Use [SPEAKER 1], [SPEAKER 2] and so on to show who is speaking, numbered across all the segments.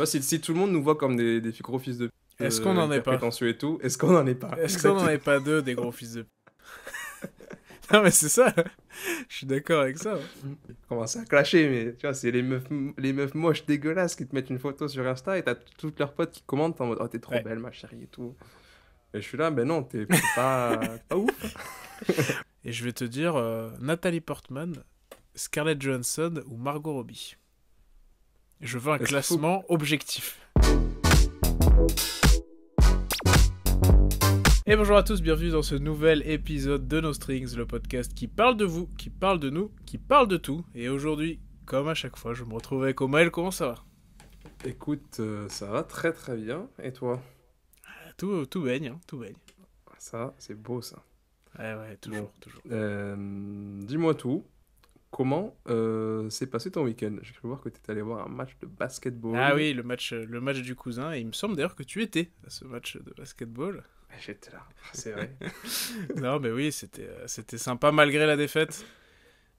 [SPEAKER 1] vois, si tout le monde nous voit comme des gros fils de pute,
[SPEAKER 2] Est-ce qu'on en est
[SPEAKER 1] hyper
[SPEAKER 2] pas?
[SPEAKER 1] prétentieux et tout, est-ce qu'on en est pas?
[SPEAKER 2] Est-ce qu'on en est pas deux des gros fils de... Non mais c'est ça. Je suis d'accord avec ça.
[SPEAKER 1] Commencer à clasher, mais tu vois, c'est les meufs moches dégueulasses qui te mettent une photo sur Insta et t'as toutes leurs potes qui commentent en mode oh t'es trop
[SPEAKER 2] Ouais.
[SPEAKER 1] belle ma chérie et tout. Et je suis là, ben non, t'es pas ouf.
[SPEAKER 2] Et je vais te dire Nathalie Portman, Scarlett Johansson ou Margot Robbie. Je veux un
[SPEAKER 1] Est-ce
[SPEAKER 2] classement objectif. Et bonjour à tous, bienvenue dans ce nouvel épisode de No Strings, le podcast qui parle de vous, qui parle de nous, qui parle de tout. Et aujourd'hui, comme à chaque fois, je me retrouve avec Omael, comment ça va?
[SPEAKER 1] Écoute, ça va très très bien. Et toi?
[SPEAKER 2] Tout baigne, hein, tout baigne.
[SPEAKER 1] Ça, c'est beau ça.
[SPEAKER 2] Ouais, toujours,
[SPEAKER 1] Bon.
[SPEAKER 2] toujours.
[SPEAKER 1] Dis-moi tout. Comment s'est passé ton week-end? J'ai cru voir que tu étais allé voir un match de basketball.
[SPEAKER 2] Ah oui, le match du cousin, et il me semble d'ailleurs que tu étais à ce match de basketball.
[SPEAKER 1] J'étais là, c'est vrai.
[SPEAKER 2] Non, mais oui, c'était sympa malgré la défaite.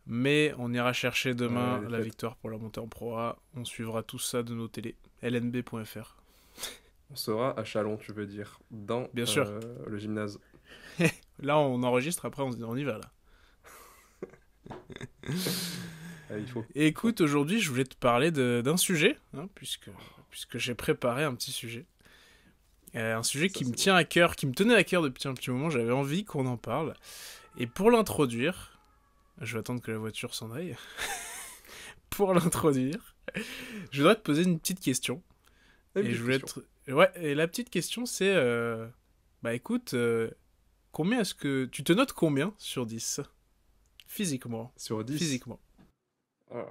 [SPEAKER 2] Mais on ira chercher demain la victoire pour la montée en Pro A. On suivra tout ça de nos télés. lnb.fr.
[SPEAKER 1] On sera à Chalon, tu veux dire, dans
[SPEAKER 2] Bien sûr.
[SPEAKER 1] le gymnase.
[SPEAKER 2] Là, on enregistre, après on y va là.
[SPEAKER 1] Il faut.
[SPEAKER 2] Écoute, aujourd'hui, je voulais te parler d'un sujet, hein, puisque j'ai préparé un petit sujet. Un sujet
[SPEAKER 1] Ça,
[SPEAKER 2] qui me
[SPEAKER 1] c'est
[SPEAKER 2] tient à cœur, qui me tenait à cœur depuis un petit moment. J'avais envie qu'on en parle. Et pour l'introduire, je vais attendre que la voiture s'en aille. Pour l'introduire, je voudrais te poser une petite question. Et je voulais être... Ouais, et la petite question, c'est... Bah écoute, combien est-ce que... Tu te notes combien sur 10? Physiquement.
[SPEAKER 1] Sur 10.
[SPEAKER 2] Physiquement.
[SPEAKER 1] Ah.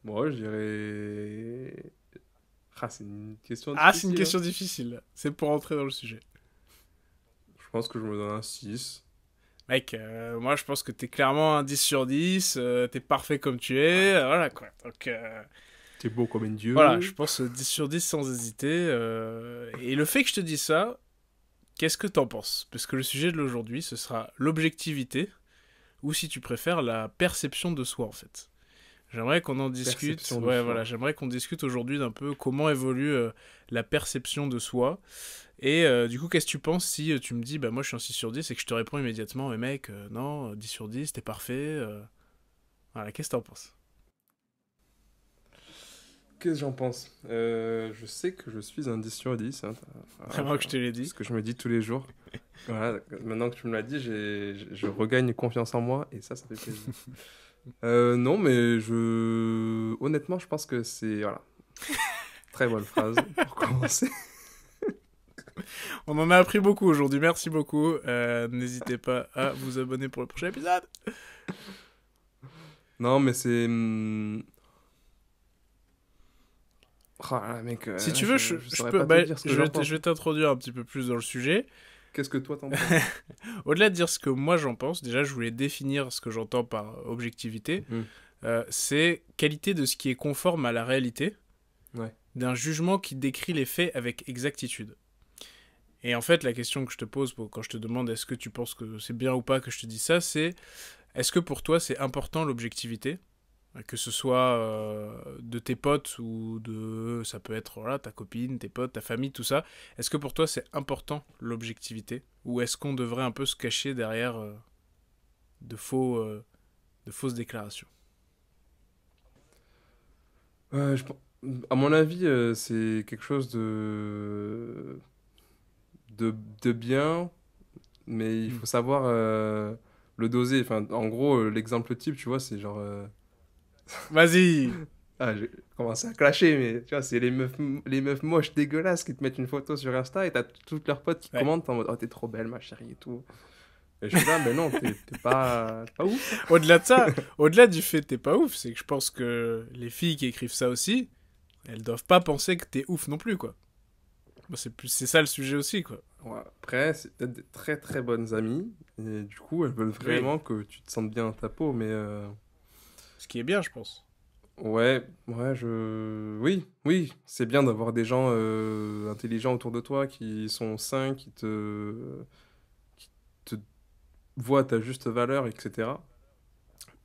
[SPEAKER 1] Moi, je dirais... Ah, c'est une question difficile.
[SPEAKER 2] Ah, c'est une question difficile. C'est pour entrer dans le sujet.
[SPEAKER 1] Je pense que je me donne un 6.
[SPEAKER 2] Mec, moi je pense que t'es clairement un 10 sur 10, t'es parfait comme tu es, voilà quoi. Donc,
[SPEAKER 1] T'es beau comme un dieu.
[SPEAKER 2] voilà, je pense 10 sur 10 sans hésiter. Et le fait que je te dise ça, qu'est-ce que t'en penses? Parce que le sujet de l'aujourd'hui, ce sera l'objectivité, ou si tu préfères, la perception de soi en fait. J'aimerais qu'on en discute.
[SPEAKER 1] Perception de
[SPEAKER 2] Ouais,
[SPEAKER 1] soi.
[SPEAKER 2] voilà, j'aimerais qu'on discute aujourd'hui d'un peu comment évolue la perception de soi. Et du coup, qu'est-ce que tu penses si tu me dis, bah moi je suis un 6 sur 10 et que je te réponds immédiatement, mais mec, non, 10 sur 10, t'es parfait. Voilà, qu'est-ce que t'en penses?
[SPEAKER 1] Qu'est-ce que j'en pense? Je sais que je suis un 10 sur 10. Hein,
[SPEAKER 2] Vraiment que je te l'ai dit.
[SPEAKER 1] ce que je me dis tous les jours. Voilà, maintenant que tu me l'as dit, je regagne confiance en moi et ça fait plaisir. Non, mais honnêtement, je pense que c'est... Voilà. Très bonne phrase pour commencer.
[SPEAKER 2] On en a appris beaucoup aujourd'hui, merci beaucoup. N'hésitez pas à vous abonner pour le prochain épisode.
[SPEAKER 1] Non, mais c'est... Oh là là, mec,
[SPEAKER 2] Si tu veux, je
[SPEAKER 1] saurais
[SPEAKER 2] peux,
[SPEAKER 1] pas te dire ce que j'en pense.
[SPEAKER 2] je vais t'introduire un petit peu plus dans le sujet.
[SPEAKER 1] Qu'est-ce que toi t'en penses?
[SPEAKER 2] Au-delà de dire ce que moi j'en pense, déjà je voulais définir ce que j'entends par objectivité. C'est qualité de ce qui est conforme à la réalité,
[SPEAKER 1] Ouais.
[SPEAKER 2] d'un jugement qui décrit les faits avec exactitude. Et en fait, la question que je te pose quand je te demande est-ce que tu penses que c'est bien ou pas que je te dise ça, c'est est-ce que pour toi c'est important l'objectivité? Que ce soit de tes potes ou de... Ça peut être voilà, ta copine, tes potes, ta famille, tout ça. Est-ce que pour toi c'est important l'objectivité? Ou est-ce qu'on devrait un peu se cacher derrière de fausses déclarations?
[SPEAKER 1] Je à mon avis, c'est quelque chose de bien, mais il faut savoir le doser. Enfin, en gros, l'exemple type, tu vois, c'est genre...
[SPEAKER 2] Vas-y.
[SPEAKER 1] Ah, j'ai commencé à clasher, mais tu vois, c'est les meufs moches dégueulasses qui te mettent une photo sur Insta et t'as toutes leurs potes qui
[SPEAKER 2] Ouais.
[SPEAKER 1] commentent en mode oh, t'es trop belle, ma chérie et tout. Et je suis là, mais non, t'es pas ouf.
[SPEAKER 2] Au-delà de ça, au-delà du fait que t'es pas ouf, c'est que je pense que les filles qui écrivent ça aussi, elles doivent pas penser que t'es ouf non plus, quoi. Bon, c'est ça le sujet aussi, quoi.
[SPEAKER 1] Ouais, après, c'est peut-être des très très bonnes amies. Et du coup, elles veulent vraiment que tu te sentes bien dans ta peau, mais...
[SPEAKER 2] Ce qui est bien, je pense.
[SPEAKER 1] Ouais, oui, c'est bien d'avoir des gens intelligents autour de toi qui sont sains, qui te voient à ta juste valeur, etc.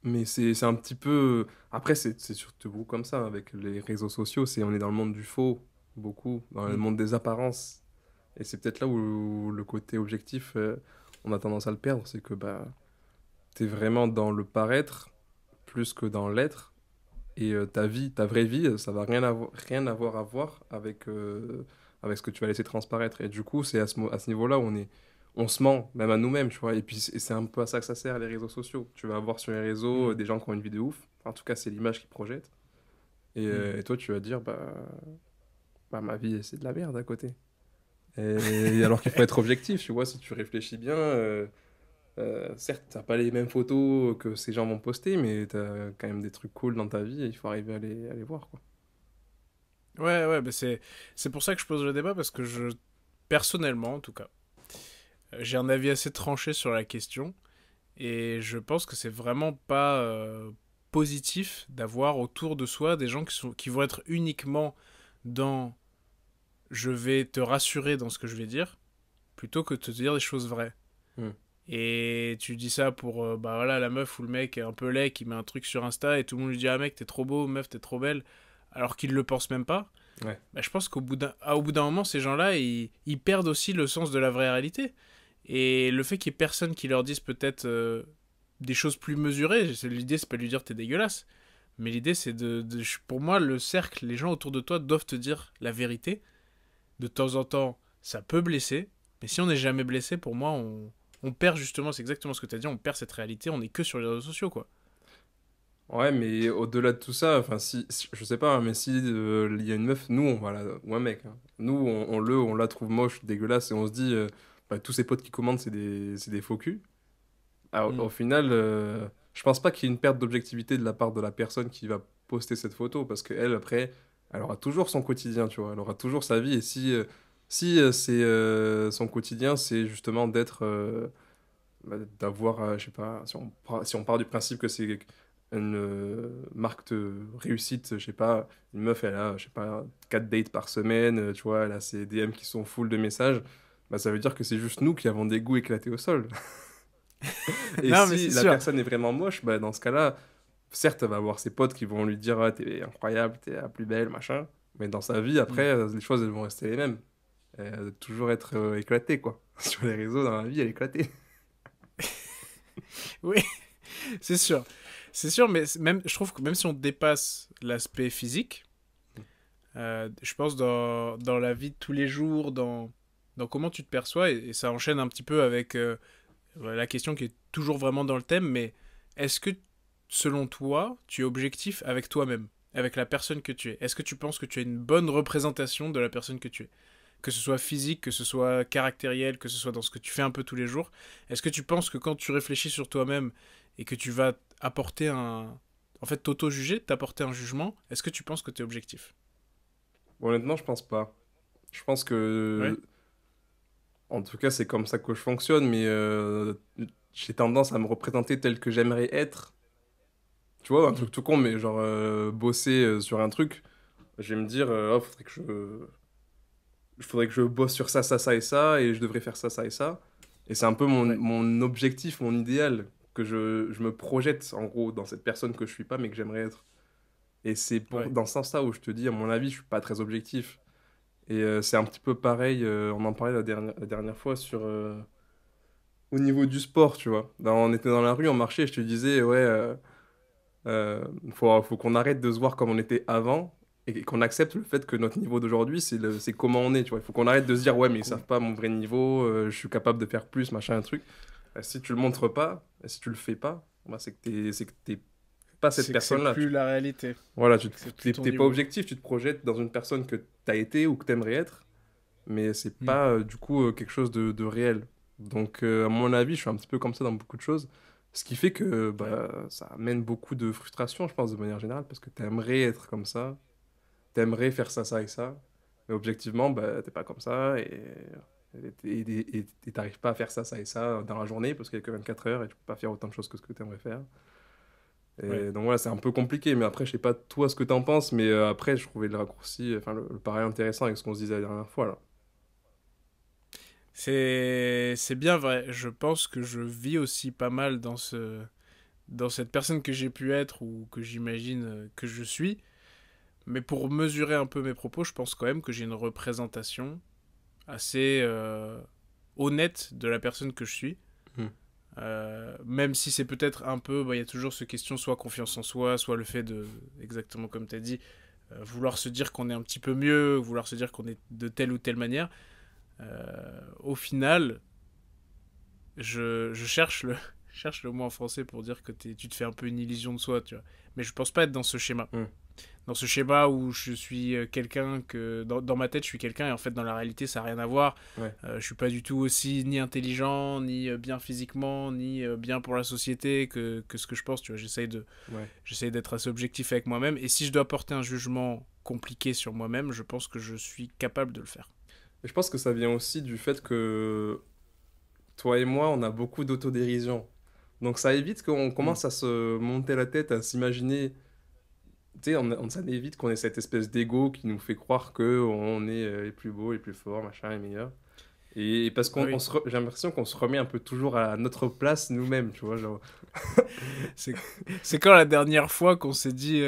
[SPEAKER 1] Mais c'est un petit peu. Après, c'est surtout beaucoup comme ça, avec les réseaux sociaux. On est dans le monde du faux, beaucoup, dans le
[SPEAKER 2] Mm.
[SPEAKER 1] monde des apparences. Et c'est peut-être là où le côté objectif, on a tendance à le perdre. C'est que bah, t'es vraiment dans le paraître plus que dans l'être. Et ta vie, ta vraie vie, ça va rien avoir à voir avec ce que tu vas laisser transparaître. Et du coup, c'est à ce niveau-là où on se ment, même à nous-mêmes, tu vois. Et puis, c'est un peu à ça que ça sert, les réseaux sociaux. Tu vas avoir sur les réseaux
[SPEAKER 2] Mm.
[SPEAKER 1] des gens qui ont une vie de ouf. Enfin, en tout cas, c'est l'image qu'ils projettent.
[SPEAKER 2] Mm.
[SPEAKER 1] Et toi, tu vas dire, bah, ma vie, c'est de la merde à côté. Et alors qu'il faut être objectif, tu vois, si tu réfléchis bien, certes, t'as pas les mêmes photos que ces gens vont poster, mais t'as quand même des trucs cool dans ta vie et il faut arriver à les voir, quoi.
[SPEAKER 2] Ouais, ouais, bah c'est pour ça que je pose le débat, parce que personnellement, en tout cas, j'ai un avis assez tranché sur la question, et je pense que c'est vraiment pas positif d'avoir autour de soi des gens qui vont être uniquement dans je vais te rassurer dans ce que je vais dire, plutôt que de te dire des choses vraies.
[SPEAKER 1] Hmm.
[SPEAKER 2] Et tu dis ça pour bah voilà, la meuf ou le mec un peu laid qui met un truc sur Insta et tout le monde lui dit ah mec t'es trop beau, meuf t'es trop belle, alors qu'il le pense même pas.
[SPEAKER 1] Ouais.
[SPEAKER 2] Bah, je pense au bout d'un moment ces gens-là ils perdent aussi le sens de la vraie réalité. Et le fait qu'il y ait personne qui leur dise peut-être des choses plus mesurées, l'idée c'est pas de lui dire t'es dégueulasse, mais l'idée c'est pour moi le cercle, les gens autour de toi doivent te dire la vérité. De temps en temps ça peut blesser, mais si on n'est jamais blessé, pour moi on perd justement, c'est exactement ce que tu as dit, on perd cette réalité, on est que sur les réseaux sociaux quoi.
[SPEAKER 1] Ouais, mais au-delà de tout ça, enfin, je sais pas, hein, mais si il y a une meuf, nous, ou un mec, hein, nous, on la trouve moche, dégueulasse, et on se dit, bah, tous ses potes qui commandent, c'est des faux culs. Alors, au
[SPEAKER 2] Mm.
[SPEAKER 1] final, je pense pas qu'il y ait une perte d'objectivité de la part de la personne qui va poster cette photo, parce qu'elle, après, elle aura toujours son quotidien, tu vois, elle aura toujours sa vie, et si son quotidien, c'est justement d'avoir, je sais pas, si on part du principe que c'est une marque de réussite, je sais pas, une meuf, elle a, je sais pas, 4 dates par semaine, tu vois, elle a ses DM qui sont full de messages, bah, ça veut dire que c'est juste nous qui avons des goûts éclatés au sol. Et
[SPEAKER 2] Non mais
[SPEAKER 1] si
[SPEAKER 2] c'est
[SPEAKER 1] la
[SPEAKER 2] sûr.
[SPEAKER 1] personne est vraiment moche, bah, dans ce cas-là, certes, elle va avoir ses potes qui vont lui dire, ah, t'es incroyable, t'es la plus belle, machin, mais dans sa vie, après,
[SPEAKER 2] Mm.
[SPEAKER 1] les choses, elles vont rester les mêmes. Elle va toujours être éclatée, quoi. Sur les réseaux, dans la vie, elle est éclatée.
[SPEAKER 2] Oui, c'est sûr. C'est sûr, mais même, je trouve que même si on dépasse l'aspect physique, je pense dans la vie de tous les jours, dans comment tu te perçois, et ça enchaîne un petit peu avec la question qui est toujours vraiment dans le thème, mais est-ce que, selon toi, tu es objectif avec toi-même, avec la personne que tu es? Est-ce que tu penses que tu as une bonne représentation de la personne que tu es? Que ce soit physique, que ce soit caractériel, que ce soit dans ce que tu fais un peu tous les jours. Est-ce que tu penses que quand tu réfléchis sur toi-même et que tu vas apporter un... En fait, t'auto-juger, t'apporter un jugement, est-ce que tu penses que tu es objectif?
[SPEAKER 1] Bon, honnêtement, je pense pas. Je pense
[SPEAKER 2] Ouais.
[SPEAKER 1] que, en tout cas, c'est comme ça que je fonctionne, mais j'ai tendance à me représenter tel que j'aimerais être. Tu vois, un
[SPEAKER 2] Mm.
[SPEAKER 1] truc tout con, mais genre bosser sur un truc, je vais me dire, oh, faudrait que je bosse sur ça, ça, ça et ça, et je devrais faire ça, ça et ça. Et c'est un peu
[SPEAKER 2] Ouais.
[SPEAKER 1] mon objectif, mon idéal, que je me projette, en gros, dans cette personne que je suis pas, mais que j'aimerais être. Et c'est
[SPEAKER 2] Ouais.
[SPEAKER 1] dans ce sens-là où je te dis, à mon avis, je suis pas très objectif. Et c'est un petit peu pareil, on en parlait la dernière fois au niveau du sport, tu vois. On était dans la rue, on marchait, je te disais, ouais, faut qu'on arrête de se voir comme on était avant et qu'on accepte le fait que notre niveau d'aujourd'hui, c'est comment on est, tu vois. Il faut qu'on arrête de se dire, ouais, mais ils savent pas mon vrai niveau, je suis capable de faire plus, machin, un truc. Si tu le montres pas, si tu le fais pas, bah, c'est que t'es pas cette
[SPEAKER 2] C'est que c'est
[SPEAKER 1] personne-là.
[SPEAKER 2] plus la réalité.
[SPEAKER 1] Voilà,
[SPEAKER 2] C'est que c'est plus ton
[SPEAKER 1] t'es pas
[SPEAKER 2] niveau.
[SPEAKER 1] objectif, tu te projettes dans une personne que t'as été ou que t'aimerais être, mais c'est
[SPEAKER 2] Mm.
[SPEAKER 1] pas du coup quelque chose de réel. Donc, à mon avis, je suis un petit peu comme ça dans beaucoup de choses. Ce qui fait que
[SPEAKER 2] Ouais.
[SPEAKER 1] bah, ça amène beaucoup de frustration, je pense, de manière générale, parce que t'aimerais être comme ça, t'aimerais faire ça, ça et ça, mais objectivement, bah, t'es pas comme ça et t'arrives pas à faire ça, ça et ça dans la journée, parce qu'il y a que 24 heures et tu peux pas faire autant de choses que ce que t'aimerais faire.
[SPEAKER 2] Ouais.
[SPEAKER 1] Et donc voilà, c'est un peu compliqué, mais après, je sais pas toi ce que t'en penses, mais après, je trouvais le raccourci, enfin le parallèle intéressant avec ce qu'on se disait la dernière fois, là.
[SPEAKER 2] C'est bien vrai. Je pense que je vis aussi pas mal dans dans cette personne que j'ai pu être ou que j'imagine que je suis. Mais pour mesurer un peu mes propos, je pense quand même que j'ai une représentation assez honnête de la personne que je suis.
[SPEAKER 1] Hmm.
[SPEAKER 2] Même si c'est peut-être un peu, il y a toujours ce question, soit confiance en soi, soit le fait de, exactement comme tu as dit, vouloir se dire qu'on est un petit peu mieux, vouloir se dire qu'on est de telle ou telle manière. Au final, je cherche cherche le mot en français pour dire que tu te fais un peu une illusion de soi, tu vois. Mais je pense pas être dans ce schéma.
[SPEAKER 1] Hmm.
[SPEAKER 2] Dans ce schéma où je suis quelqu'un que... Dans ma tête, je suis quelqu'un et en fait, dans la réalité, ça n'a rien à voir.
[SPEAKER 1] Ouais.
[SPEAKER 2] Je suis pas du tout aussi ni intelligent, ni bien physiquement, ni bien pour la société que ce que je pense, tu vois.
[SPEAKER 1] Ouais.
[SPEAKER 2] J'essaye d'être assez objectif avec moi-même. Et si je dois porter un jugement compliqué sur moi-même, je pense que je suis capable de le faire.
[SPEAKER 1] Et je pense que ça vient aussi du fait que toi et moi, on a beaucoup d'autodérision. Donc ça évite qu'on
[SPEAKER 2] Mm.
[SPEAKER 1] commence à se monter la tête, à s'imaginer. Tu sais, ça évite qu'on ait cette espèce d'ego qui nous fait croire que on est les plus beaux, les plus forts, machin, les meilleurs. Et parce
[SPEAKER 2] Ah oui.
[SPEAKER 1] j'ai l'impression qu'on se remet un peu toujours à notre place nous-mêmes, tu vois, genre.
[SPEAKER 2] C'est c'est quand la dernière fois qu'on s'est dit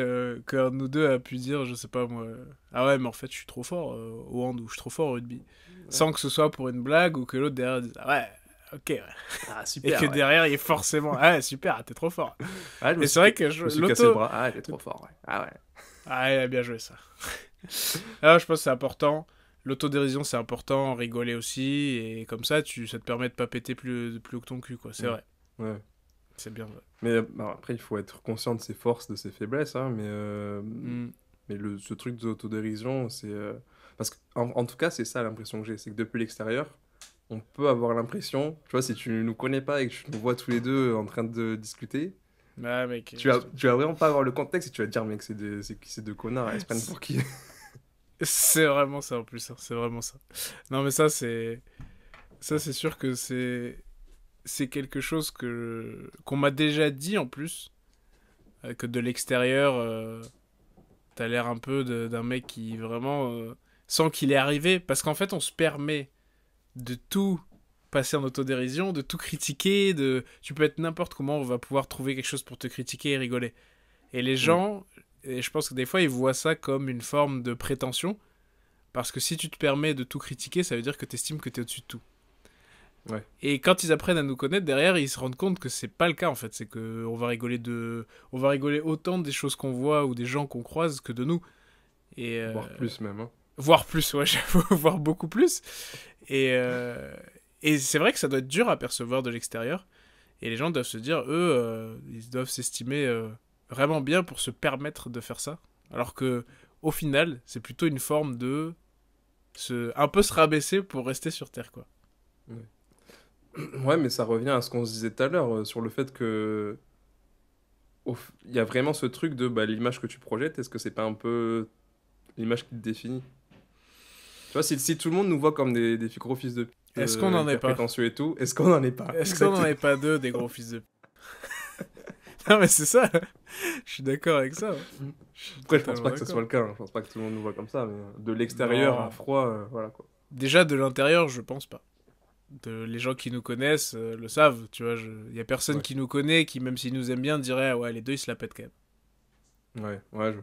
[SPEAKER 2] qu'un de nous deux a pu dire, je sais pas moi, ah ouais, mais en fait, je suis trop fort au hand ou je suis trop fort au rugby.
[SPEAKER 1] Ouais.
[SPEAKER 2] Sans que ce soit pour une blague ou que l'autre derrière dise, ah ouais, ok, ouais.
[SPEAKER 1] Ah,
[SPEAKER 2] Et que
[SPEAKER 1] super, ouais.
[SPEAKER 2] derrière, il est forcément, ah ouais, super, t'es trop fort.
[SPEAKER 1] Ah,
[SPEAKER 2] Et c'est vrai que
[SPEAKER 1] je me suis cassé le
[SPEAKER 2] l'auto,
[SPEAKER 1] bras. Ah, t'es trop fort, ouais. Ah ouais.
[SPEAKER 2] ah, il a bien joué ça. Alors, je pense que c'est important. L'autodérision, c'est important, rigoler aussi, et comme ça, ça te permet de pas péter plus haut que ton cul, quoi. C'est
[SPEAKER 1] Mm.
[SPEAKER 2] vrai,
[SPEAKER 1] Ouais.
[SPEAKER 2] c'est bien vrai.
[SPEAKER 1] Mais bah, après, il faut être conscient de ses forces, de ses faiblesses, hein,
[SPEAKER 2] Mm.
[SPEAKER 1] mais ce truc d'autodérision, c'est... Parce en tout cas, c'est ça l'impression que j'ai, c'est que depuis l'extérieur, on peut avoir l'impression, tu vois, si tu nous connais pas et que tu nous vois tous les deux en train de discuter,
[SPEAKER 2] Ah, mec,
[SPEAKER 1] tu vas vraiment pas avoir le contexte et tu vas te dire, mec, c'est qui ces deux connards, ils se prennent pour qui?
[SPEAKER 2] c'est vraiment ça en plus, hein, c'est vraiment ça. Non mais ça c'est sûr que c'est quelque chose que qu'on m'a déjà dit en plus que de l'extérieur t'as l'air un peu d'un mec qui vraiment sans qu'il est arrivé parce qu'en fait on se permet de tout passer en autodérision, de tout critiquer, de tu peux être n'importe comment, on va pouvoir trouver quelque chose pour te critiquer et rigoler. Et les
[SPEAKER 1] Mm.
[SPEAKER 2] gens et je pense que des fois ils voient ça comme une forme de prétention. Parce que si tu te permets de tout critiquer, ça veut dire que tu estimes que tu es au-dessus de tout.
[SPEAKER 1] Ouais.
[SPEAKER 2] Et quand ils apprennent à nous connaître, derrière, ils se rendent compte que c'est pas le cas en fait. C'est que on va rigoler autant des choses qu'on voit ou des gens qu'on croise que de nous. Et
[SPEAKER 1] Voire plus même, hein.
[SPEAKER 2] voire plus, ouais, j'avoue, voire beaucoup plus. Et, et c'est vrai que ça doit être dur à percevoir de l'extérieur. Et les gens doivent se dire, eux, ils doivent s'estimer vraiment bien pour se permettre de faire ça. Alors que, au final, c'est plutôt une forme de un peu se rabaisser pour rester sur Terre, quoi.
[SPEAKER 1] Ouais. Ouais, mais ça revient à ce qu'on se disait tout à l'heure, sur le fait que il y a vraiment ce truc de bah, l'image que tu projettes, est-ce que c'est pas un peu l'image qui te définit? Tu vois, si tout le monde nous voit comme des gros fils de pute,
[SPEAKER 2] Est-ce qu'on n'en est
[SPEAKER 1] hyper
[SPEAKER 2] pas?
[SPEAKER 1] prétentieux et tout, est-ce qu'on n'en est pas?
[SPEAKER 2] Est-ce qu'on n'en
[SPEAKER 1] Exactement.
[SPEAKER 2] est pas deux des gros fils de... Non mais c'est ça. Je suis d'accord avec ça. Je suis
[SPEAKER 1] Après, je pense
[SPEAKER 2] totalement
[SPEAKER 1] pas que ce soit
[SPEAKER 2] d'accord.
[SPEAKER 1] le cas, hein. Je pense pas que tout le monde nous voit comme ça, mais de l'extérieur à
[SPEAKER 2] Non.
[SPEAKER 1] froid, voilà quoi.
[SPEAKER 2] Déjà de l'intérieur, je pense pas. Les gens qui nous connaissent le savent, tu vois. Il y a personne
[SPEAKER 1] Ouais,
[SPEAKER 2] qui nous connaît, qui même s'ils nous aiment bien, dirait ah ouais les deux ils se la pètent quand même.
[SPEAKER 1] ouais, ouais,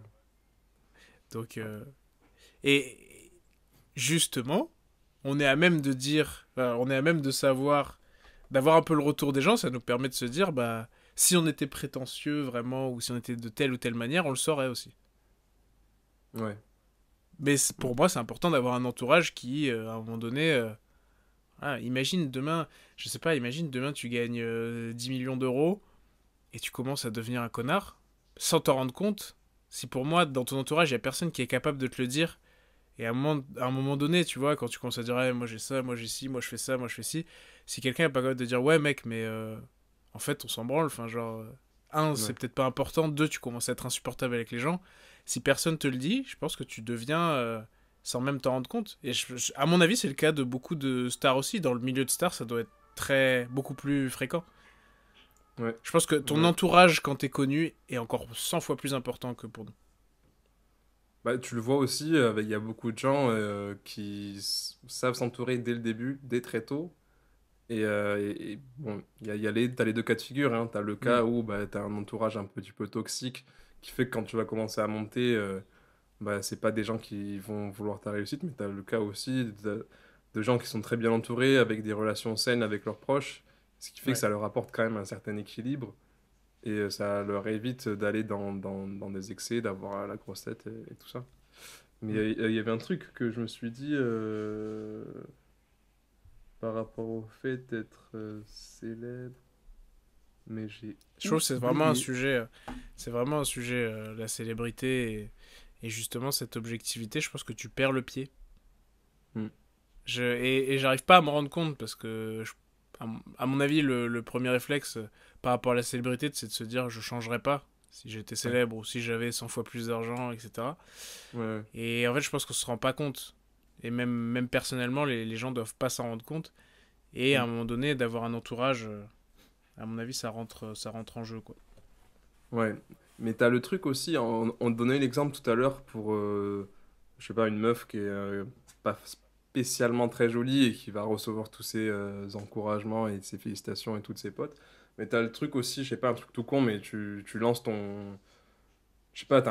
[SPEAKER 2] Donc et justement, on est à même de dire, enfin, on est à même de savoir, d'avoir un peu le retour des gens, ça nous permet de se dire bah si on était prétentieux vraiment ou si on était de telle ou telle manière, on le saurait aussi.
[SPEAKER 1] ouais.
[SPEAKER 2] Mais pour moi, c'est important d'avoir un entourage qui, à un moment donné, imagine demain, je sais pas, imagine demain tu gagnes 10 millions d'euros et tu commences à devenir un connard sans t'en rendre compte. Si pour moi, dans ton entourage, il y a personne qui est capable de te le dire, et à un moment donné, tu vois, quand tu commences à dire, ouais, moi j'ai ça, moi j'ai ci, moi je fais ça, moi je fais ci, si quelqu'un est pas capable de dire, ouais, mec, mais en fait, on s'en branle, enfin, genre, un, c'est
[SPEAKER 1] Ouais.
[SPEAKER 2] peut-être pas important, deux, tu commences à être insupportable avec les gens. Si personne te le dit, je pense que tu deviens sans même t'en rendre compte. Et à mon avis, c'est le cas de beaucoup de stars aussi. Dans le milieu de stars, ça doit être beaucoup plus fréquent.
[SPEAKER 1] Ouais.
[SPEAKER 2] Je pense que ton
[SPEAKER 1] Ouais.
[SPEAKER 2] entourage, quand t'es connu, est encore 100 fois plus important que pour nous.
[SPEAKER 1] Bah, tu le vois aussi, il y a beaucoup de gens qui savent s'entourer dès le début, dès très tôt. Bon, t'as les deux cas de figure, hein. T'as le
[SPEAKER 2] Mm.
[SPEAKER 1] cas où bah, t'as un entourage un petit peu toxique qui fait que quand tu vas commencer à monter, bah, c'est pas des gens qui vont vouloir ta réussite, mais t'as le cas aussi de gens qui sont très bien entourés, avec des relations saines avec leurs proches, ce qui fait que
[SPEAKER 2] Ouais.
[SPEAKER 1] ça leur apporte quand même un certain équilibre et ça leur évite d'aller dans des excès, d'avoir la grosse tête et tout ça. Mais
[SPEAKER 2] Mm.
[SPEAKER 1] il y avait un truc que je me suis dit par rapport au fait d'être célèbre, mais j'ai
[SPEAKER 2] Je trouve que
[SPEAKER 1] oublié.
[SPEAKER 2] c'est vraiment un sujet, la célébrité et justement cette objectivité, je pense que tu perds le pied.
[SPEAKER 1] Hmm.
[SPEAKER 2] Et j'arrive pas à me rendre compte parce que, à mon avis, le premier réflexe par rapport à la célébrité, c'est de se dire je changerais pas si j'étais
[SPEAKER 1] Ouais,
[SPEAKER 2] célèbre ou si j'avais 100 fois plus d'argent, etc.
[SPEAKER 1] ouais, ouais.
[SPEAKER 2] Et en fait, je pense qu'on se rend pas compte. Et même personnellement, les gens doivent pas s'en rendre compte. Et à
[SPEAKER 1] Hmm.
[SPEAKER 2] un moment donné, d'avoir un entourage, à mon avis, ça rentre en jeu, quoi.
[SPEAKER 1] Ouais. Mais t'as le truc aussi, on te donnait l'exemple tout à l'heure pour, je sais pas, une meuf qui est pas spécialement très jolie et qui va recevoir tous ses encouragements et ses félicitations et toutes ses potes. Mais t'as le truc aussi, je sais pas, un truc tout con, mais tu lances ton, je sais pas,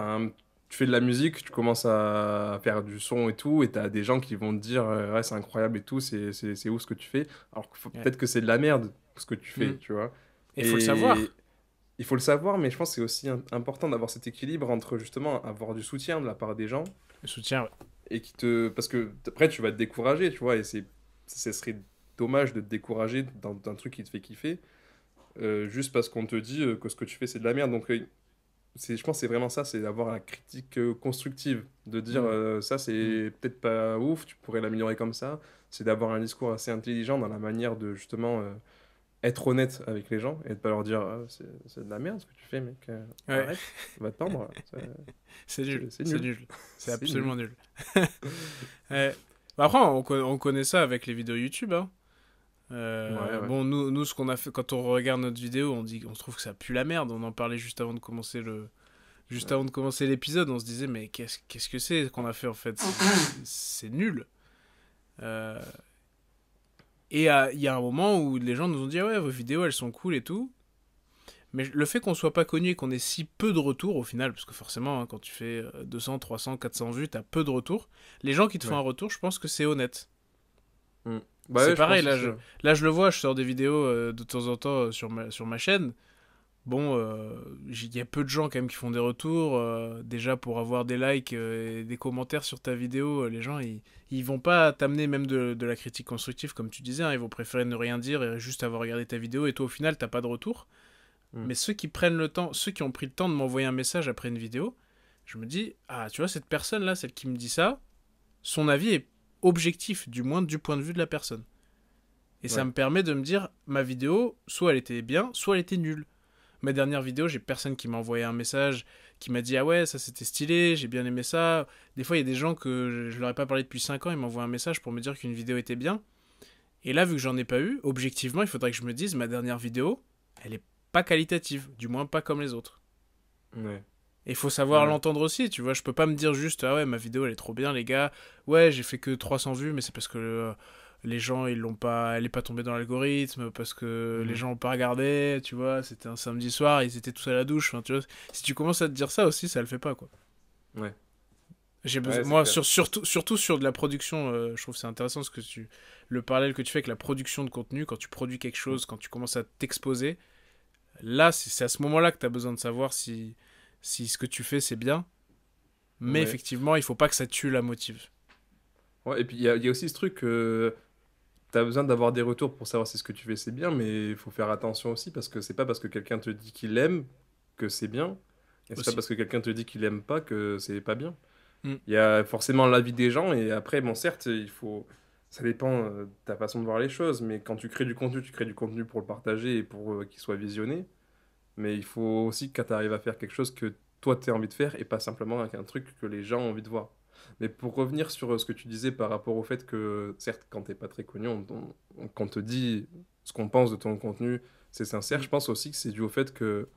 [SPEAKER 1] tu fais de la musique, tu commences à faire du son et tout, et t'as des gens qui vont te dire, ouais, c'est incroyable et tout, c'est ouf ce que tu fais. Alors que
[SPEAKER 2] Ouais.
[SPEAKER 1] peut-être que c'est de la merde ce que tu fais,
[SPEAKER 2] Mm.
[SPEAKER 1] tu vois.
[SPEAKER 2] Et il faut le
[SPEAKER 1] Et
[SPEAKER 2] savoir.
[SPEAKER 1] il faut le savoir, mais je pense que c'est aussi important d'avoir cet équilibre entre justement avoir du soutien de la part des gens
[SPEAKER 2] Le soutien, ouais.
[SPEAKER 1] et qui te. Parce que après, tu vas te décourager, tu vois, et ce serait dommage de te décourager dans un truc qui te fait kiffer, juste parce qu'on te dit que ce que tu fais c'est de la merde. Donc, je pense que c'est vraiment ça, c'est d'avoir la critique constructive, de dire
[SPEAKER 2] Mm.
[SPEAKER 1] ça
[SPEAKER 2] Mm.
[SPEAKER 1] c'est peut-être pas ouf, tu pourrais l'améliorer comme ça. C'est d'avoir un discours assez intelligent dans la manière de justement être honnête avec les gens et de pas leur dire ah, c'est de la merde ce que tu fais, mec.
[SPEAKER 2] Ouais,
[SPEAKER 1] Arrête, va te pendre.
[SPEAKER 2] c'est nul.
[SPEAKER 1] C'est
[SPEAKER 2] C'est
[SPEAKER 1] nul.
[SPEAKER 2] nul. C'est
[SPEAKER 1] C'est nul.
[SPEAKER 2] absolument nul. Ouais. Bah après, on connaît ça avec les vidéos YouTube, hein.
[SPEAKER 1] Ouais, ouais.
[SPEAKER 2] Bon, nous, ce qu'on a fait quand on regarde notre vidéo, on trouve que ça pue la merde. On en parlait juste avant de commencer juste
[SPEAKER 1] Ouais.
[SPEAKER 2] avant de commencer l'épisode. On se disait, mais qu'est-ce que c'est qu'on a fait en fait? C'est nul. Euh, et il y a un moment où les gens nous ont dit, ah ouais, vos vidéos elles sont cool et tout. Mais le fait qu'on soit pas connu et qu'on ait si peu de retours au final, parce que forcément, hein, quand tu fais 200, 300, 400 vues, t'as peu de retours. Les gens qui te font
[SPEAKER 1] Ouais.
[SPEAKER 2] un retour, je pense que c'est honnête.
[SPEAKER 1] Mm. Bah
[SPEAKER 2] C'est
[SPEAKER 1] ouais, je
[SPEAKER 2] pareil,
[SPEAKER 1] pense aussi. Ouais.
[SPEAKER 2] là je le vois, je sors des vidéos de temps en temps sur ma chaîne. Bon, il y a peu de gens quand même qui font des retours. Déjà pour avoir des likes et des commentaires sur ta vidéo, les gens ils vont pas t'amener même de la critique constructive comme tu disais, hein. Ils vont préférer ne rien dire et juste avoir regardé ta vidéo et toi au final t'as pas de retour.
[SPEAKER 1] Mm.
[SPEAKER 2] Mais ceux qui prennent le temps, ceux qui ont pris le temps de m'envoyer un message après une vidéo, je me dis, ah tu vois cette personne là, celle qui me dit ça, son avis est objectif, du moins du point de vue de la personne. Et ça
[SPEAKER 1] Ouais.
[SPEAKER 2] me permet de me dire, ma vidéo, soit elle était bien, soit elle était nulle. Ma dernière vidéo, j'ai personne qui m'a envoyé un message, qui m'a dit ah ouais, ça c'était stylé, j'ai bien aimé ça. Des fois, il y a des gens que je leur ai pas parlé depuis 5 ans, ils m'envoient un message pour me dire qu'une vidéo était bien. Et là, vu que j'en ai pas eu, objectivement, il faudrait que je me dise ma dernière vidéo, elle est pas qualitative, du moins pas comme les autres.
[SPEAKER 1] Ouais.
[SPEAKER 2] Et il faut savoir
[SPEAKER 1] Ouais.
[SPEAKER 2] l'entendre aussi, tu vois. Je peux pas me dire juste ah ouais, ma vidéo elle est trop bien, les gars. Ouais, j'ai fait que 300 vues, mais c'est parce que les gens ils l'ont pas, elle est pas tombée dans l'algorithme, parce que les
[SPEAKER 1] Mm.
[SPEAKER 2] gens ont pas regardé, tu vois. C'était un samedi soir, ils étaient tous à la douche. Enfin, tu vois, si tu commences à te dire ça aussi, ça le fait pas quoi.
[SPEAKER 1] Ouais.
[SPEAKER 2] J'ai besoin,
[SPEAKER 1] Ouais, c'est
[SPEAKER 2] moi
[SPEAKER 1] clair.
[SPEAKER 2] surtout sur de la production, je trouve que c'est intéressant ce que le parallèle que tu fais avec la production de contenu quand tu produis quelque
[SPEAKER 1] Mm.
[SPEAKER 2] chose, quand tu commences à t'exposer. Là, c'est à ce moment-là que tu as besoin de savoir si ce que tu fais c'est bien. Mais
[SPEAKER 1] Ouais.
[SPEAKER 2] effectivement, il faut pas que ça tue la motive.
[SPEAKER 1] Ouais, et puis il y a aussi ce truc t'as besoin d'avoir des retours pour savoir si ce que tu fais c'est bien, mais il faut faire attention aussi parce que c'est pas parce que quelqu'un te dit qu'il aime que c'est bien, et c'est pas
[SPEAKER 2] Aussi.
[SPEAKER 1] parce que quelqu'un te dit qu'il aime pas que c'est pas bien.
[SPEAKER 2] Mm.
[SPEAKER 1] Il y a forcément l'avis des gens, et après, bon, certes, il faut. Ça dépend de ta façon de voir les choses, mais quand tu crées du contenu pour le partager et pour qu'il soit visionné. Mais il faut aussi que tu arrives à faire quelque chose que toi, tu as envie de faire et pas simplement avec un truc que les gens ont envie de voir. Mais pour revenir sur ce que tu disais par rapport au fait que, certes, quand t'es pas très connu, qu'on te dit ce qu'on pense de ton contenu, c'est sincère,
[SPEAKER 2] Mm.
[SPEAKER 1] je pense aussi que c'est dû au fait que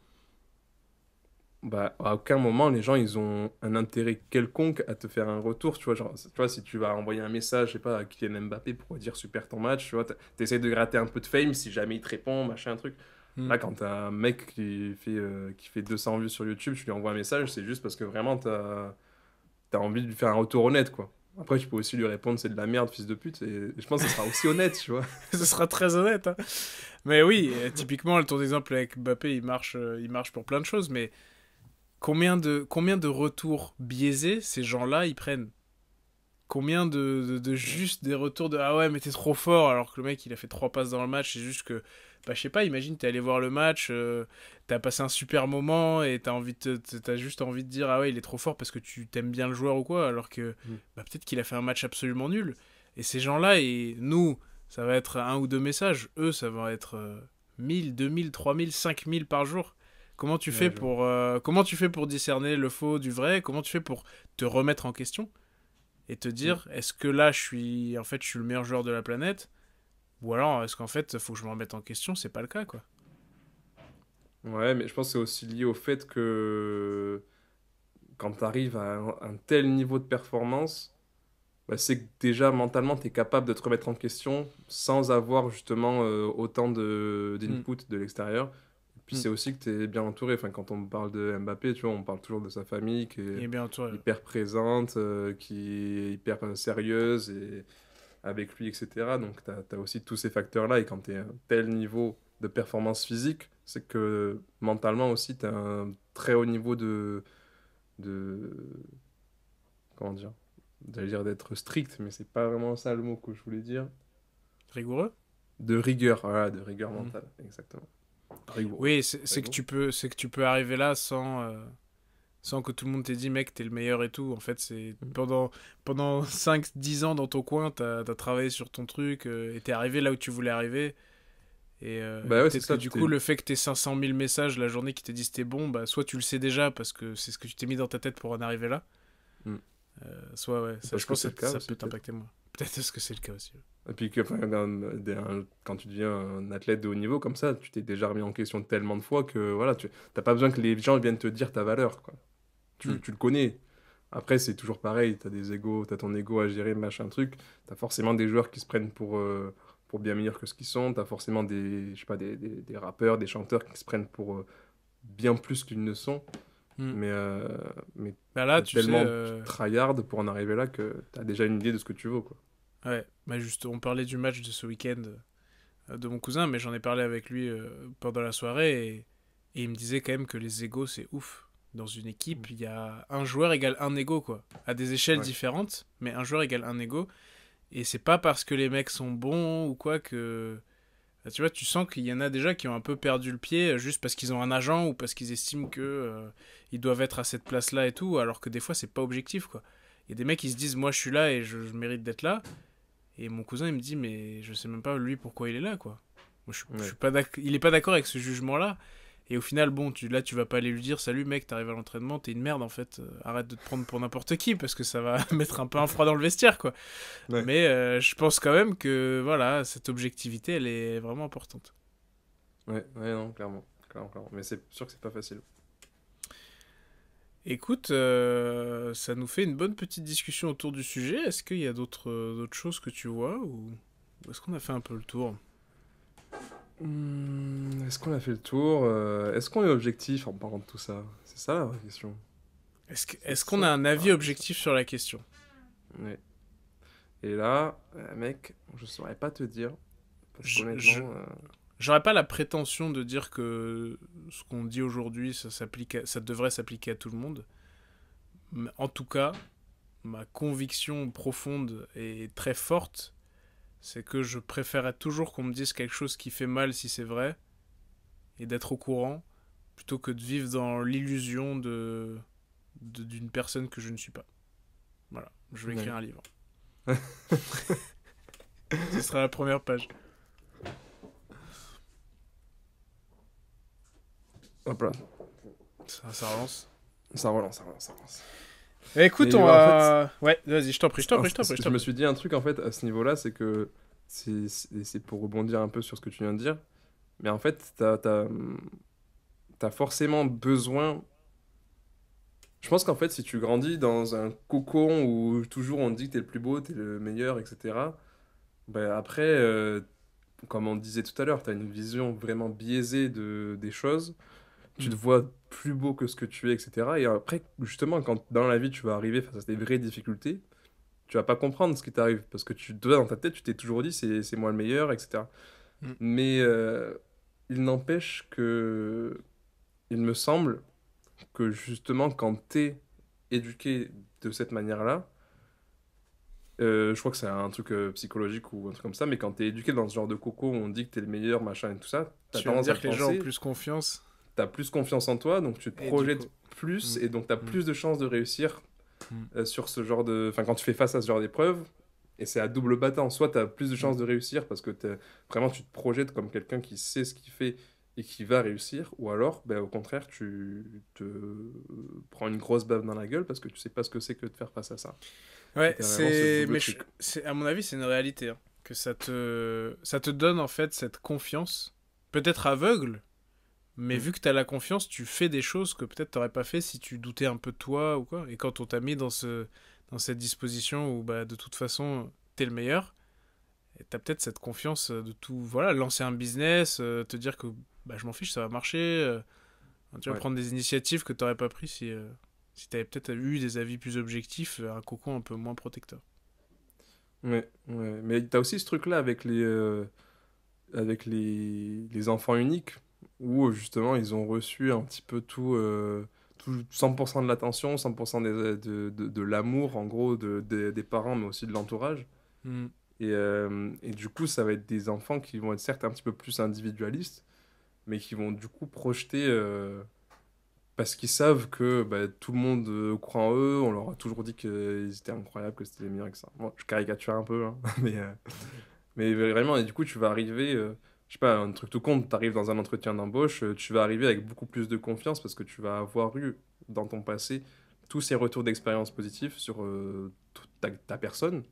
[SPEAKER 1] bah, à aucun moment, les gens, ils ont un intérêt quelconque à te faire un retour, tu vois. Genre, tu vois, si tu vas envoyer un message, je sais pas, à Kylian Mbappé pour dire super ton match, tu vois, t'essayes de gratter un peu de fame si jamais il te répond, machin, un truc.
[SPEAKER 2] Hmm.
[SPEAKER 1] Là, quand t'as un mec qui fait 200 vues sur YouTube, tu lui envoies un message, c'est juste parce que vraiment, t'as envie de lui faire un retour honnête, quoi. Après, tu peux aussi lui répondre, c'est de la merde, fils de pute, et je pense que ça sera aussi honnête, tu vois.
[SPEAKER 2] Ce sera très honnête, hein. Mais oui, typiquement, ton exemple avec Mbappé, il marche pour plein de choses, mais combien de retours biaisés ces gens-là, ils prennent? Combien de juste des retours de ah ouais, mais t'es trop fort, alors que le mec il a fait 3 passes dans le match, c'est juste que, bah je sais pas, imagine t'es allé voir le match, t'as passé un super moment et t'as juste envie de dire ah ouais, il est trop fort parce que tu t'aimes bien le joueur ou quoi, alors que
[SPEAKER 1] Mm.
[SPEAKER 2] bah, peut-être qu'il a fait un match absolument nul. Et ces gens-là, et nous, ça va être un ou deux messages, eux, ça va être 1000, 2000, 3000, 5000 par jour.
[SPEAKER 1] Ouais, je vois.
[SPEAKER 2] Comment tu fais pour discerner le faux du vrai? Comment tu fais pour te remettre en question? Et te
[SPEAKER 1] Mm.
[SPEAKER 2] dire est-ce que là je suis le meilleur joueur de la planète ou alors est-ce qu'en fait faut que je me remette en question, c'est pas le cas quoi.
[SPEAKER 1] Ouais, mais je pense que c'est aussi lié au fait que quand tu arrives à un tel niveau de performance, bah, c'est que déjà mentalement, tu es capable de te remettre en question sans avoir justement autant
[SPEAKER 2] Hmm,
[SPEAKER 1] d'input de l'extérieur. Puis
[SPEAKER 2] hmm.
[SPEAKER 1] c'est aussi que tu es bien entouré. Enfin, quand on parle de Mbappé, tu vois, on parle toujours de sa famille qui
[SPEAKER 2] Il
[SPEAKER 1] est
[SPEAKER 2] est bien entouré.
[SPEAKER 1] hyper présente, qui est hyper sérieuse et avec lui, etc. Donc tu as aussi tous ces facteurs-là. Et quand tu es à un tel niveau de performance physique, c'est que mentalement aussi, tu as un très haut niveau de comment dire? J'allais dire d'être strict, mais c'est pas vraiment ça le mot que je voulais dire.
[SPEAKER 2] Rigoureux.
[SPEAKER 1] De rigueur, voilà, de rigueur
[SPEAKER 2] Hmm.
[SPEAKER 1] mentale, exactement. Rigoureux.
[SPEAKER 2] Oui,
[SPEAKER 1] Rigoureux.
[SPEAKER 2] c'est que tu peux arriver là sans que tout le monde t'ait dit mec t'es le meilleur et tout. En fait c'est
[SPEAKER 1] Mm.
[SPEAKER 2] pendant 5 10 ans dans ton coin t'as travaillé sur ton truc et t'es arrivé là où tu voulais arriver. Et
[SPEAKER 1] Bah ouais, c'est
[SPEAKER 2] peut-être que
[SPEAKER 1] ça.
[SPEAKER 2] du coup, le fait que t'aies 500 000 messages la journée qui te disent t'es bon, bah, soit tu le sais déjà parce que c'est ce que tu t'es mis dans ta tête pour en arriver là,
[SPEAKER 1] Mm.
[SPEAKER 2] soit ouais, ça, je
[SPEAKER 1] Parce que
[SPEAKER 2] pense
[SPEAKER 1] c'est
[SPEAKER 2] que
[SPEAKER 1] le cas
[SPEAKER 2] ça
[SPEAKER 1] aussi,
[SPEAKER 2] peut
[SPEAKER 1] peut-être.
[SPEAKER 2] t'impacter moins. Peut-être est-ce que c'est le cas aussi. Ouais.
[SPEAKER 1] Et puis que, enfin, quand tu deviens un athlète de haut niveau comme ça, tu t'es déjà remis en question tellement de fois que voilà, tu t'as pas besoin que les gens viennent te dire ta valeur, quoi.
[SPEAKER 2] Hmm.
[SPEAKER 1] Tu le connais. Après, c'est toujours pareil, t'as des égos, t'as ton ego à gérer, machin truc. T'as forcément des joueurs qui se prennent pour bien meilleurs que ce qu'ils sont. T'as forcément je sais pas, des rappeurs, des chanteurs qui se prennent pour bien plus qu'ils ne sont.
[SPEAKER 2] Hmm.
[SPEAKER 1] Mais, euh, mais
[SPEAKER 2] Bah là,
[SPEAKER 1] t'as
[SPEAKER 2] tu sais,
[SPEAKER 1] tellement tryhard pour en arriver là que t'as déjà une idée de ce que tu veux, quoi.
[SPEAKER 2] ouais, bah juste, on parlait du match de ce week-end de mon cousin, mais j'en ai parlé avec lui pendant la soirée et il me disait quand même que les égos, c'est ouf. Dans une équipe, il y a un joueur égale un ego, quoi. À des échelles
[SPEAKER 1] Ouais.
[SPEAKER 2] différentes, mais un joueur égale un ego. Et c'est pas parce que les mecs sont bons ou quoi que. Tu vois, tu sens qu'il y en a déjà qui ont un peu perdu le pied juste parce qu'ils ont un agent ou parce qu'ils estiment que ils doivent être à cette place-là et tout, alors que des fois c'est pas objectif quoi. Il y a des mecs qui se disent moi je suis là et je mérite d'être là. Et mon cousin il me dit mais je sais même pas lui pourquoi il est là quoi. Moi je
[SPEAKER 1] Ouais.
[SPEAKER 2] suis pas il est pas d'accord avec ce jugement-là. Et au final, bon, là, tu vas pas aller lui dire salut mec, t'arrives à l'entraînement, t'es une merde en fait, arrête de te prendre pour n'importe qui parce que ça va mettre un peu un froid dans le vestiaire quoi.
[SPEAKER 1] Ouais.
[SPEAKER 2] Mais je pense quand même que voilà, cette objectivité, elle est vraiment importante.
[SPEAKER 1] Ouais, ouais, non, clairement. Clairement, clairement. Mais c'est sûr que c'est pas facile.
[SPEAKER 2] Écoute, ça nous fait une bonne petite discussion autour du sujet. Est-ce qu'il y a d'autres choses que tu vois ou est-ce qu'on a fait un peu le tour?
[SPEAKER 1] Est-ce qu'on a fait le tour? Est-ce qu'on est objectif en parlant de tout ça? C'est ça la vraie question. C'est
[SPEAKER 2] Est-ce qu'on
[SPEAKER 1] ça
[SPEAKER 2] a un
[SPEAKER 1] la
[SPEAKER 2] avis
[SPEAKER 1] vraie question.
[SPEAKER 2] objectif sur la question?
[SPEAKER 1] Ouais. Et là, mec, je saurais pas te dire. Parce
[SPEAKER 2] Je, je-
[SPEAKER 1] qu'honnêtement,
[SPEAKER 2] J'aurais pas la prétention de dire que ce qu'on dit aujourd'hui, ça devrait s'appliquer à tout le monde. Mais en tout cas, ma conviction profonde et très forte, c'est que je préférerais toujours qu'on me dise quelque chose qui fait mal si c'est vrai, et d'être au courant, plutôt que de vivre dans l'illusion d'une personne que je ne suis pas. Voilà, je vais
[SPEAKER 1] ouais.
[SPEAKER 2] écrire un livre. Ce sera la première page.
[SPEAKER 1] Hop là.
[SPEAKER 2] Ça relance.
[SPEAKER 1] Ça relance, ça relance, ça relance.
[SPEAKER 2] Écoute,
[SPEAKER 1] Mais
[SPEAKER 2] on
[SPEAKER 1] en fait,
[SPEAKER 2] va... Ouais, vas-y, je t'en prie, je t'en prie, je t'en prie, je
[SPEAKER 1] je
[SPEAKER 2] t'en
[SPEAKER 1] me
[SPEAKER 2] prie.
[SPEAKER 1] suis dit un truc en fait à ce niveau-là, c'est que c'est pour rebondir un peu sur ce que tu viens de dire. Mais en fait, t'as forcément besoin Je pense qu'en fait, si tu grandis dans un cocon où toujours on te dit que t'es le plus beau, t'es le meilleur, etc., ben après, comme on disait tout à l'heure, t'as une vision vraiment biaisée des choses. Tu te
[SPEAKER 2] Mm.
[SPEAKER 1] vois plus beau que ce que tu es, etc. Et après, justement, quand dans la vie, tu vas arriver face à des vraies difficultés, tu vas pas comprendre ce qui t'arrive. Parce que toi, dans ta tête, tu t'es toujours dit, c'est moi le meilleur, etc.
[SPEAKER 2] Mm.
[SPEAKER 1] Mais il n'empêche que, il me semble que justement, quand t'es éduqué de cette manière-là, je crois que c'est un truc psychologique ou un truc comme ça, mais quand t'es éduqué dans ce genre de coco où on dit que t'es le meilleur, machin et tout ça, t'as
[SPEAKER 2] Tu vas me
[SPEAKER 1] tendance à
[SPEAKER 2] dire
[SPEAKER 1] le
[SPEAKER 2] que les gens ont
[SPEAKER 1] penser,
[SPEAKER 2] plus confiance.
[SPEAKER 1] t'as plus confiance en toi, donc tu te
[SPEAKER 2] Et du coup.
[SPEAKER 1] projettes plus,
[SPEAKER 2] Mm.
[SPEAKER 1] et donc t'as
[SPEAKER 2] Mm.
[SPEAKER 1] plus de chances de réussir
[SPEAKER 2] Mm.
[SPEAKER 1] sur ce genre de... Enfin, quand tu fais face à ce genre d'épreuve, et c'est à double battant, soit t'as plus de
[SPEAKER 2] Mm.
[SPEAKER 1] chances de réussir parce que vraiment tu te projettes comme quelqu'un qui sait ce qu'il fait et qui va réussir, ou alors, ben, au contraire, tu te prends une grosse baffe dans la gueule parce que tu sais pas ce que c'est que de faire face à ça. Et
[SPEAKER 2] Ouais,
[SPEAKER 1] t'as vraiment ce double
[SPEAKER 2] mais
[SPEAKER 1] truc.
[SPEAKER 2] à mon avis, c'est une réalité, hein, que ça te donne en fait cette confiance, peut-être aveugle, mais
[SPEAKER 1] Mm.
[SPEAKER 2] vu que t'as la confiance, tu fais des choses que peut-être t'aurais pas fait si tu doutais un peu de toi ou quoi. Et quand on t'a mis dans cette disposition où bah de toute façon t'es le meilleur, et t'as peut-être cette confiance de tout, voilà, lancer un business, te dire que bah je m'en fiche, ça va marcher. Tu vas
[SPEAKER 1] Ouais.
[SPEAKER 2] prendre des initiatives que t'aurais pas pris si t'avais peut-être eu des avis plus objectifs, un cocon un peu moins protecteur.
[SPEAKER 1] Ouais, ouais. Mais t'as aussi ce truc-là avec les enfants uniques, où justement ils ont reçu un petit peu tout 100% de l'attention, 100% de l'amour, en gros, des parents, mais aussi de l'entourage.
[SPEAKER 2] Mm.
[SPEAKER 1] Et du coup, ça va être des enfants qui vont être certes un petit peu plus individualistes, mais qui vont du coup projeter, parce qu'ils savent que bah, tout le monde croit en eux, on leur a toujours dit qu'ils étaient incroyables, que c'était les meilleurs, que ça. Bon, je caricature un peu, hein, mais vraiment, et du coup, tu vas arriver, je sais pas, un truc tout con, tu arrives dans un entretien d'embauche, tu vas arriver avec beaucoup plus de confiance parce que tu vas avoir eu dans ton passé tous ces retours d'expérience positifs sur toute ta personne,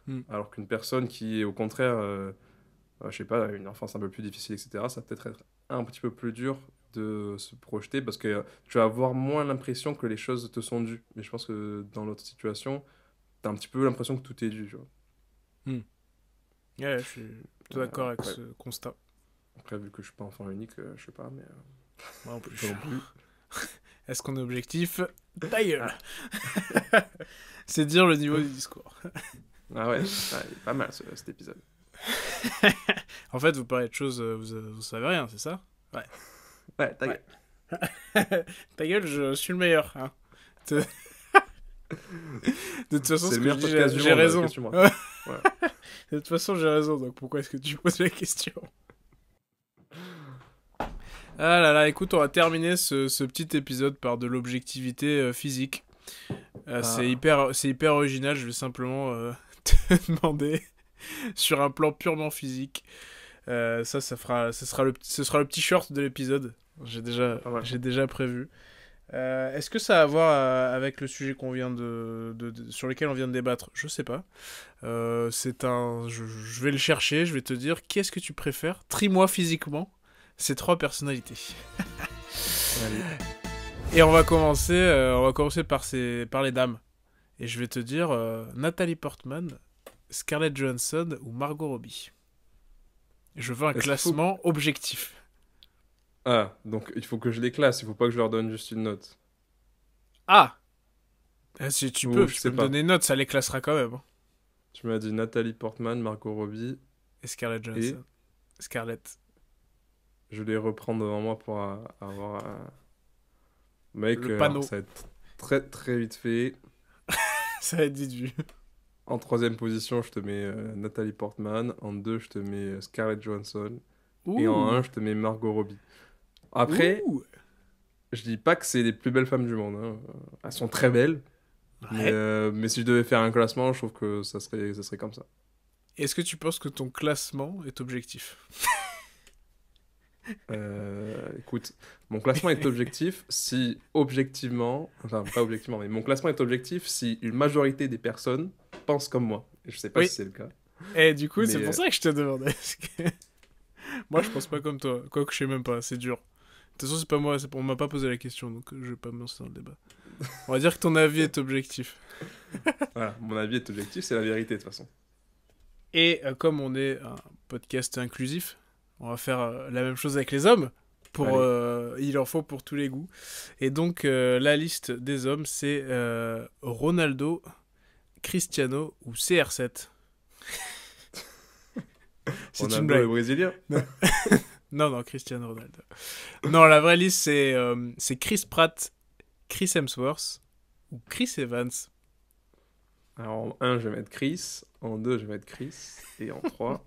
[SPEAKER 2] Mm.
[SPEAKER 1] alors qu'une personne qui est au contraire, je sais pas, une enfance un peu plus difficile, etc., ça va peut-être être un petit peu plus dur de se projeter parce que tu vas avoir moins l'impression que les choses te sont dues. Mais je pense que dans l'autre situation, tu as un petit peu l'impression que tout est dû, tu vois.
[SPEAKER 2] Mm. Ouais, je suis plutôt d'accord avec
[SPEAKER 1] Ouais.
[SPEAKER 2] ce constat.
[SPEAKER 1] Après, vu que je suis pas enfant unique, je sais pas, mais
[SPEAKER 2] Moi en plus.
[SPEAKER 1] toi non plus.
[SPEAKER 2] Est-ce qu'on est objectif? Ta gueule.
[SPEAKER 1] Ah,
[SPEAKER 2] C'est dire le niveau du discours.
[SPEAKER 1] ah ouais, ah, il est pas mal cet épisode.
[SPEAKER 2] En fait, vous parlez de choses, vous savez rien, c'est ça? Ouais.
[SPEAKER 1] Ouais, ta
[SPEAKER 2] Ouais.
[SPEAKER 1] gueule.
[SPEAKER 2] Ta gueule, je suis le meilleur. Hein. De... de toute façon,
[SPEAKER 1] C'est
[SPEAKER 2] ce
[SPEAKER 1] le
[SPEAKER 2] que je
[SPEAKER 1] meilleur
[SPEAKER 2] dis,
[SPEAKER 1] podcast du
[SPEAKER 2] j'ai
[SPEAKER 1] monde,
[SPEAKER 2] raison.
[SPEAKER 1] question-moi. Voilà.
[SPEAKER 2] De toute façon, j'ai raison, donc pourquoi est-ce que tu poses la question? Ah là là, écoute, on va terminer ce petit épisode par de l'objectivité physique. C'est
[SPEAKER 1] Ah,
[SPEAKER 2] hyper original, je vais simplement te demander, sur un plan purement physique. Ça ce sera le petit short de l'épisode.
[SPEAKER 1] pas mal.
[SPEAKER 2] J'ai déjà prévu. Est-ce que ça a à voir avec le sujet qu'on vient sur lequel on vient de débattre? Je sais pas. Je vais le chercher, je vais te dire, qu'est-ce que tu préfères? Trie-moi physiquement ces trois personnalités.
[SPEAKER 1] Allez.
[SPEAKER 2] Et on va commencer par les dames. Et je vais te dire Nathalie Portman, Scarlett Johansson ou Margot Robbie. Je veux un
[SPEAKER 1] Est-ce qu'il faut...
[SPEAKER 2] classement objectif.
[SPEAKER 1] Ah, donc il faut que je les classe, il faut pas que je leur donne juste une note.
[SPEAKER 2] Ah, si tu
[SPEAKER 1] Ou
[SPEAKER 2] peux,
[SPEAKER 1] je
[SPEAKER 2] tu peux
[SPEAKER 1] sais
[SPEAKER 2] me
[SPEAKER 1] pas.
[SPEAKER 2] donner une note, ça les classera quand même. Hein.
[SPEAKER 1] Tu m'as dit Nathalie Portman, Margot Robbie,
[SPEAKER 2] Et Scarlett
[SPEAKER 1] et
[SPEAKER 2] Johansson. Scarlett.
[SPEAKER 1] je vais les reprendre devant moi pour avoir Mec,
[SPEAKER 2] Le
[SPEAKER 1] alors
[SPEAKER 2] panneau.
[SPEAKER 1] ça va être très très vite fait.
[SPEAKER 2] Ça va être déduit.
[SPEAKER 1] En troisième position, je te mets Nathalie Portman. En deux, je te mets Scarlett Johansson. Et en un,
[SPEAKER 2] Ouh.
[SPEAKER 1] je te mets Margot Robbie. Après,
[SPEAKER 2] Ouh.
[SPEAKER 1] je dis pas que c'est les plus belles femmes du monde, hein. Elles sont très belles.
[SPEAKER 2] Ouais.
[SPEAKER 1] Mais si je devais faire un classement, je trouve que ça serait comme ça.
[SPEAKER 2] Est-ce que tu penses que ton classement est objectif?
[SPEAKER 1] Écoute, mon classement est objectif si objectivement, enfin pas objectivement, mais mon classement est objectif si une majorité des personnes pensent comme moi. Et je sais pas
[SPEAKER 2] Oui.
[SPEAKER 1] si c'est le cas.
[SPEAKER 2] Et du coup, c'est
[SPEAKER 1] Mais
[SPEAKER 2] pour ça que je te demandais. Moi, je pense pas comme toi. Quoique, je sais même pas, c'est dur. De toute façon, c'est pas moi, on m'a pas posé la question, donc je vais pas me lancer dans le débat. On va dire que ton avis est objectif.
[SPEAKER 1] Voilà, mon avis est objectif, c'est la vérité de toute façon.
[SPEAKER 2] Et comme on est un podcast inclusif, on va faire la même chose avec les hommes. Il en faut pour tous les goûts. Et donc, la liste des hommes, c'est Ronaldo, Cristiano ou CR7. C'est
[SPEAKER 1] Ronaldo
[SPEAKER 2] une blague.
[SPEAKER 1] est brésilien.
[SPEAKER 2] Non, Cristiano Ronaldo. Non, la vraie liste, c'est Chris Pratt, Chris Hemsworth ou Chris Evans.
[SPEAKER 1] Alors, en 1, je vais mettre Chris. En 2, je vais mettre Chris. Et en 3,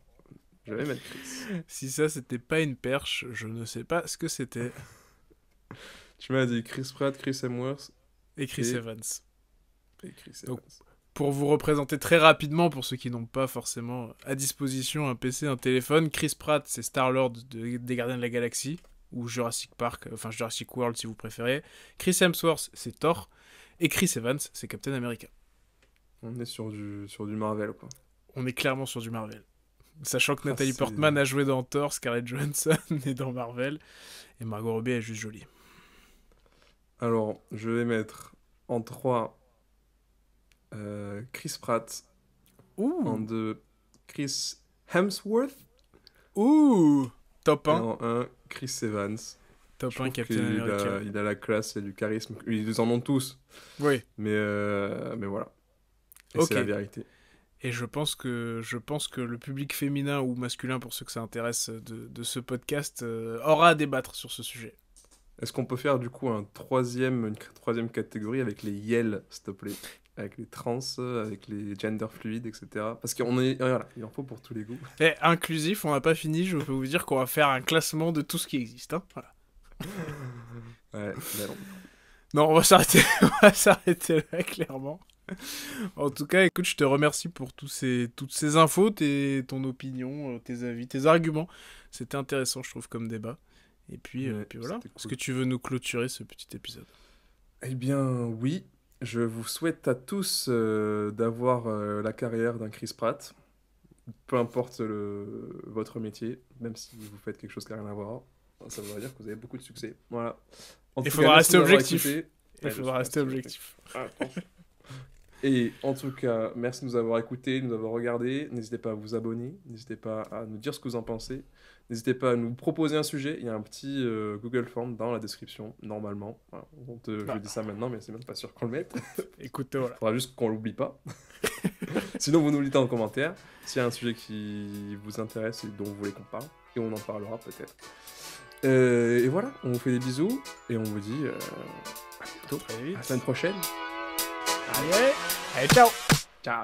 [SPEAKER 1] je vais mettre Chris.
[SPEAKER 2] Si ça, c'était pas une perche, je ne sais pas ce que c'était.
[SPEAKER 1] Tu m'as dit Chris Pratt, Chris Hemsworth
[SPEAKER 2] Et Chris Evans.
[SPEAKER 1] et Chris
[SPEAKER 2] Donc,
[SPEAKER 1] Evans.
[SPEAKER 2] Pour vous représenter très rapidement, pour ceux qui n'ont pas forcément à disposition un PC, un téléphone, Chris Pratt, c'est Star-Lord des Gardiens de la Galaxie, ou Jurassic Park, enfin Jurassic World si vous préférez. Chris Hemsworth, c'est Thor. Et Chris Evans, c'est Captain America.
[SPEAKER 1] On est sur du Marvel, quoi.
[SPEAKER 2] On est clairement sur du Marvel. Sachant que Nathalie
[SPEAKER 1] c'est-
[SPEAKER 2] Portman a joué dans Thor, Scarlett Johansson est dans Marvel, et Margot Robbie est juste jolie.
[SPEAKER 1] Alors, je vais mettre en 3 Chris Pratt. En 2 Chris Hemsworth.
[SPEAKER 2] Ouh Top
[SPEAKER 1] Et
[SPEAKER 2] 1.
[SPEAKER 1] en 1 Chris Evans.
[SPEAKER 2] Top
[SPEAKER 1] Je
[SPEAKER 2] 1
[SPEAKER 1] trouve
[SPEAKER 2] Captain
[SPEAKER 1] qu'il
[SPEAKER 2] America.
[SPEAKER 1] il a la classe et du charisme. Ils en ont tous.
[SPEAKER 2] Oui.
[SPEAKER 1] Mais voilà. Et
[SPEAKER 2] Ok.
[SPEAKER 1] c'est la vérité.
[SPEAKER 2] Et je pense que le public féminin ou masculin, pour ceux que ça intéresse de ce podcast, aura à débattre sur ce sujet.
[SPEAKER 1] Est-ce qu'on peut faire du coup une troisième catégorie avec les YEL, s'il te plaît? Avec les trans, avec les gender fluides, etc. Parce voilà, il en faut pour tous les goûts.
[SPEAKER 2] Et inclusif, on n'a pas fini, je peux vous dire qu'on va faire un classement de tout ce qui existe. Hein. Voilà.
[SPEAKER 1] Ouais, mais non.
[SPEAKER 2] Non, on va s'arrêter là, clairement. En tout cas, écoute, je te remercie pour toutes ces infos, ton opinion, tes avis, tes arguments. C'était intéressant, je trouve, comme débat. Et puis,
[SPEAKER 1] Ouais,
[SPEAKER 2] puis voilà.
[SPEAKER 1] c'était
[SPEAKER 2] Est-ce
[SPEAKER 1] cool.
[SPEAKER 2] que tu veux nous clôturer ce petit épisode?
[SPEAKER 1] Eh bien, oui. Je vous souhaite à tous d'avoir la carrière d'un Chris Pratt. Peu importe votre métier, même si vous faites quelque chose qui n'a rien à voir. Ça veut dire que vous avez beaucoup de succès. Voilà. En
[SPEAKER 2] Il
[SPEAKER 1] tout
[SPEAKER 2] faudra
[SPEAKER 1] cas,
[SPEAKER 2] rester
[SPEAKER 1] merci d'avoir
[SPEAKER 2] objectif.
[SPEAKER 1] écouté.
[SPEAKER 2] Il
[SPEAKER 1] Ouais, je
[SPEAKER 2] faudra
[SPEAKER 1] suis
[SPEAKER 2] rester
[SPEAKER 1] resté
[SPEAKER 2] objectif.
[SPEAKER 1] Attention. Et en tout cas, merci de nous avoir écoutés, de nous avoir regardés. N'hésitez pas à vous abonner, n'hésitez pas à nous dire ce que vous en pensez. N'hésitez pas à nous proposer un sujet. Il y a un petit Google Form dans la description, normalement. Voilà. Je dis ça maintenant, mais c'est même pas sûr qu'on le mette.
[SPEAKER 2] Écoute, voilà.
[SPEAKER 1] Faudra juste qu'on l'oublie pas. Sinon, vous nous le dites en commentaire s'il y a un sujet qui vous intéresse et dont vous voulez qu'on parle. Et on en parlera peut-être. Et voilà, on vous fait des bisous et on vous dit à bientôt.
[SPEAKER 2] Très vite.
[SPEAKER 1] À la semaine prochaine.
[SPEAKER 2] Allez, ciao.
[SPEAKER 1] Ciao.